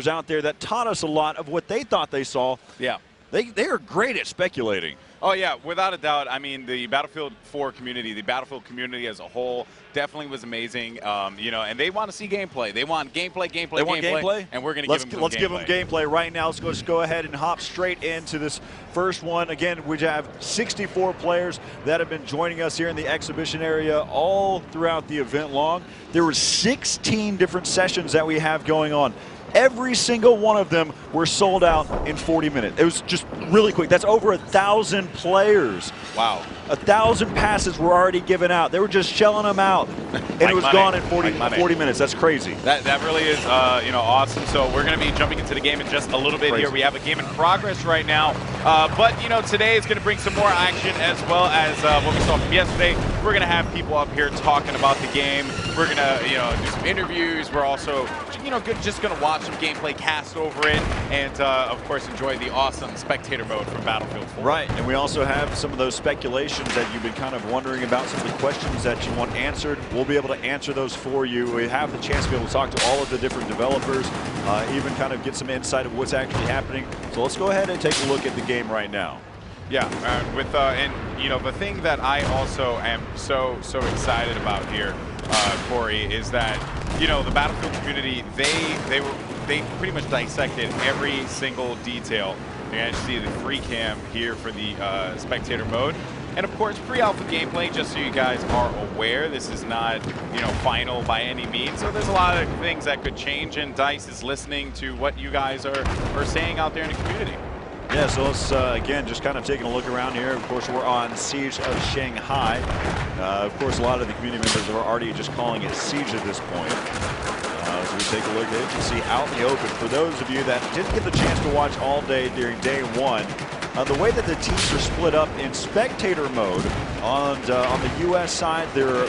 out there that taught us a lot of what they thought they saw. Yeah. They are great at speculating. Oh, yeah, without a doubt. I mean, the Battlefield 4 community, the Battlefield community as a whole definitely was amazing. You know, and they want to see gameplay. They want gameplay. They want gameplay? And we're going to give them some Let's give them gameplay right now. Let's go ahead and hop straight into this first one. Again, we have 64 players that have been joining us here in the exhibition area all throughout the event long. There were 16 different sessions that we have going on. Every single one of them were sold out in 40 minutes. It was just really quick. That's over 1,000 players. Wow. 1,000 passes were already given out. They were just shelling them out, and it was gone in 40 minutes. That's crazy. That really is, you know, awesome. So we're going to be jumping into the game in just a little bit here. We have a game in progress right now, but you know, today is going to bring some more action as well as what we saw from yesterday. We're going to have people up here talking about the game. We're going to, you know, do some interviews. We're also, you know, just going to watch some gameplay cast over it, and of course enjoy the awesome spectator mode from Battlefield 4. Right, and we also have some of those speculations that you've been kind of wondering about, some of the questions that you want answered. We'll be able to answer those for you. We have the chance to be able to talk to all of the different developers, even kind of get some insight of what's actually happening. So let's go ahead and take a look at the game right now. Yeah, and you know, the thing that I also am so excited about here, Corey, is that, you know, the Battlefield community, they pretty much dissected every single detail. You guys see the free cam here for the spectator mode. And of course, pre-alpha gameplay, just so you guys are aware, this is not, you know, final by any means. So there's a lot of things that could change, and DICE is listening to what you guys are saying out there in the community. Yeah, so let's, again, just kind of taking a look around here. Of course, we're on Siege of Shanghai. Of course, a lot of the community members are already just calling it Siege at this point. So we take a look at it. You can see out in the open. For those of you that didn't get the chance to watch all day during day one, the way that the teams are split up in spectator mode, on the U.S. side, they're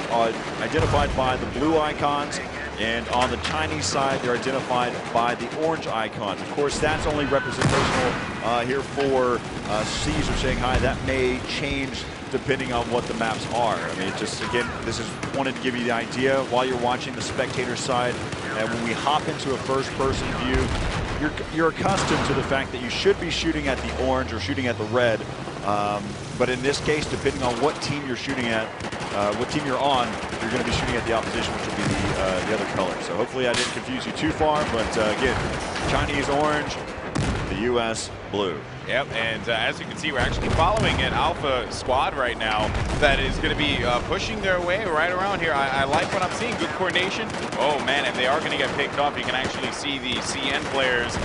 identified by the blue icons. And on the Chinese side, they're identified by the orange icons. Of course, that's only representational here for Siege of Shanghai. That may change depending on what the maps are. I mean, just again, this is wanted to give you the idea while you're watching the spectator side. And when we hop into a first-person view, you're accustomed to the fact that you should be shooting at the orange or shooting at the red. But in this case, depending on what team you're shooting at, what team you're on, you're going to be shooting at the opposition, which will be the other color. So hopefully I didn't confuse you too far, but again, Chinese orange, the U.S. blue. Yep, and as you can see, we're actually following an alpha squad right now that is going to be pushing their way right around here. I like what I'm seeing. Good coordination. Oh, man, if they are going to get picked off, you can actually see the CN players, the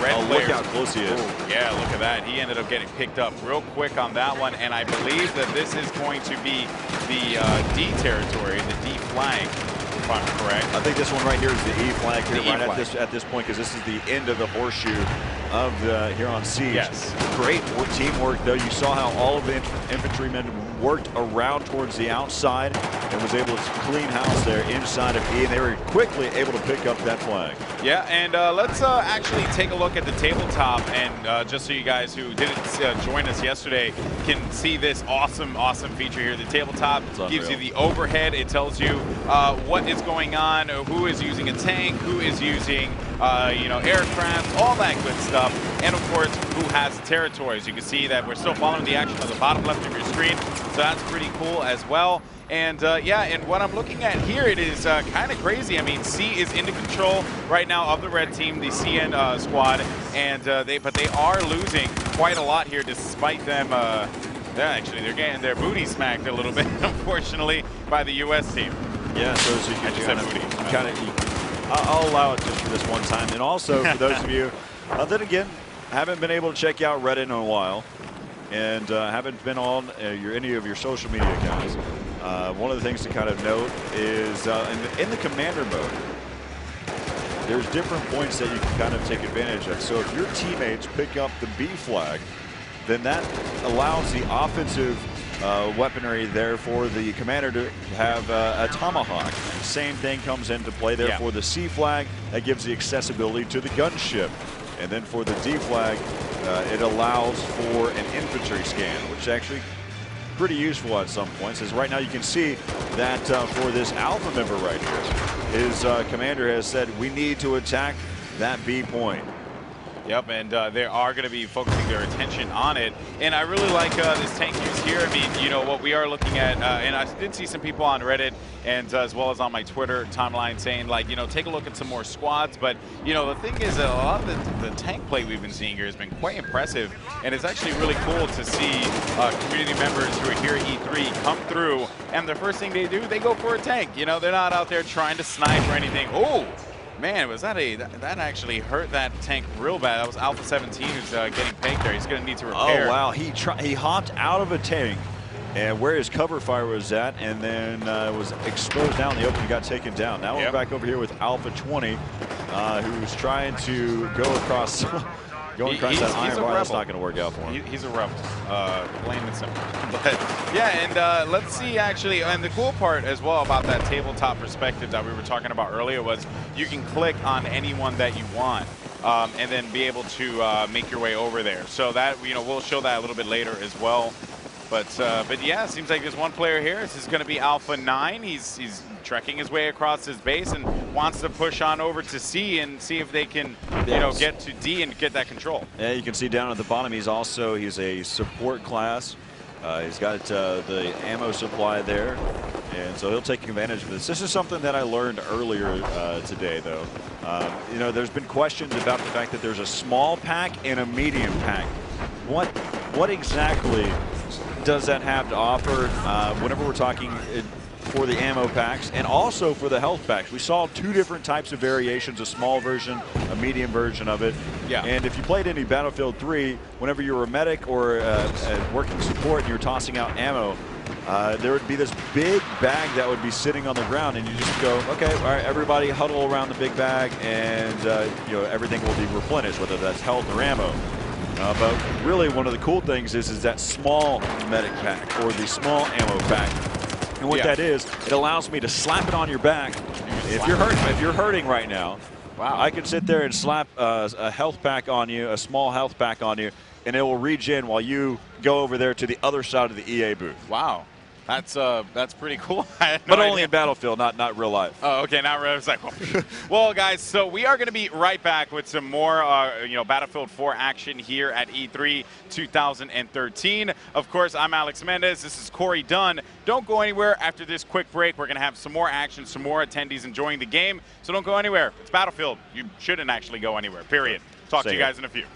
red players. Look how close he is. Ooh, yeah, look at that. He ended up getting picked up real quick on that one, and I believe that this is going to be the D territory, the D flag, if I'm correct. I think this one right here is the E flag here, right at this point, because this is the end of the horseshoe of the here on Siege. Yes. Great teamwork, though. You saw how all of the infantrymen worked around towards the outside and was able to clean house there inside of E, and they were quickly able to pick up that flag. Yeah, and let's actually take a look at the tabletop, and just so you guys who didn't join us yesterday can see this awesome feature here. The tabletop gives you the overhead. It tells you what is going on, who is using a tank, who is using you know, aircraft, all that good stuff, and of course, who has territories. You can see that we're still following the action on the bottom left of your screen, so that's pretty cool as well. And yeah, and what I'm looking at here, it is kind of crazy. I mean, C is into control right now of the red team, the CN squad, and but they are losing quite a lot here, despite them. They're getting their booty smacked a little bit, unfortunately, by the U.S. team. Yeah, so as you can I'll allow it just for this one time. And also for those of you that again haven't been able to check out Reddit in a while, and haven't been on any of your social media accounts. One of the things to kind of note is in the commander mode, there's different points that you can kind of take advantage of. So if your teammates pick up the B flag, then that allows the offensive weaponry there for the commander to have a tomahawk. The same thing comes into play there for the C flag. That gives the accessibility to the gunship. And then for the D flag, it allows for an infantry scan, which is actually pretty useful at some points. As right now you can see that for this alpha member right here, his commander has said we need to attack that B point. Yep, and they are going to be focusing their attention on it. And I really like this tank use here. I mean, you know, what we are looking at, and I did see some people on Reddit and as well as on my Twitter timeline saying, like, you know, take a look at some more squads. But, you know, the thing is, a lot of the tank play we've been seeing here has been quite impressive. And it's actually really cool to see community members who are here at E3 come through, and the first thing they do, they go for a tank. You know, they're not out there trying to snipe or anything. Oh! Man, was that that actually hurt that tank real bad. That was Alpha 17 who's getting pegged there. He's going to need to repair. Oh, wow. He hopped out of a tank and where his cover fire was at, and then was exposed down in the open and got taken down. Now we're back over here with Alpha 20, who's trying to go across that iron bar. That's not going to work out for him. He's a rebel, plain and simple. But yeah, and let's see actually, and the cool part as well about that tabletop perspective that we were talking about earlier was you can click on anyone that you want. And then be able to make your way over there. So that, you know, we'll show that a little bit later as well. But yeah, it seems like there's one player here. This is going to be Alpha 9. He's trekking his way across his base and wants to push on over to C and see if they can, you know, get to D and get that control. Yeah, you can see down at the bottom, he's a support class. He's got the ammo supply there, and so he'll take advantage of this. This is something that I learned earlier today, though. You know, there's been questions about the fact that there's a small pack and a medium pack. What exactly does that have to offer whenever we're talking for the ammo packs and also for the health packs? We saw two different types of variations, a small version, a medium version of it. Yeah. And if you played any Battlefield 3, whenever you were a medic or a working support and you were tossing out ammo, there would be this big bag that would be sitting on the ground, and you just go, okay, all right, everybody huddle around the big bag, and you know, everything will be replenished, whether that's health or ammo. But really, one of the cool things is that small medic pack or the small ammo pack. And what that is, it allows me to slap it on your back. If you're hurting right now, wow, I can sit there and slap a health pack on you, a small health pack on you, and it will regen while you go over there to the other side of the EA booth. Wow. That's pretty cool. But only in Battlefield, not real life. Oh, okay, not real life. Well, guys, so we are going to be right back with some more, you know, Battlefield 4 action here at E3 2013. Of course, I'm Alex Mendez. This is Corey Dunn. Don't go anywhere. After this quick break, we're going to have some more action, some more attendees enjoying the game. So don't go anywhere. It's Battlefield. You shouldn't actually go anywhere. Period. Talk to you guys in a few.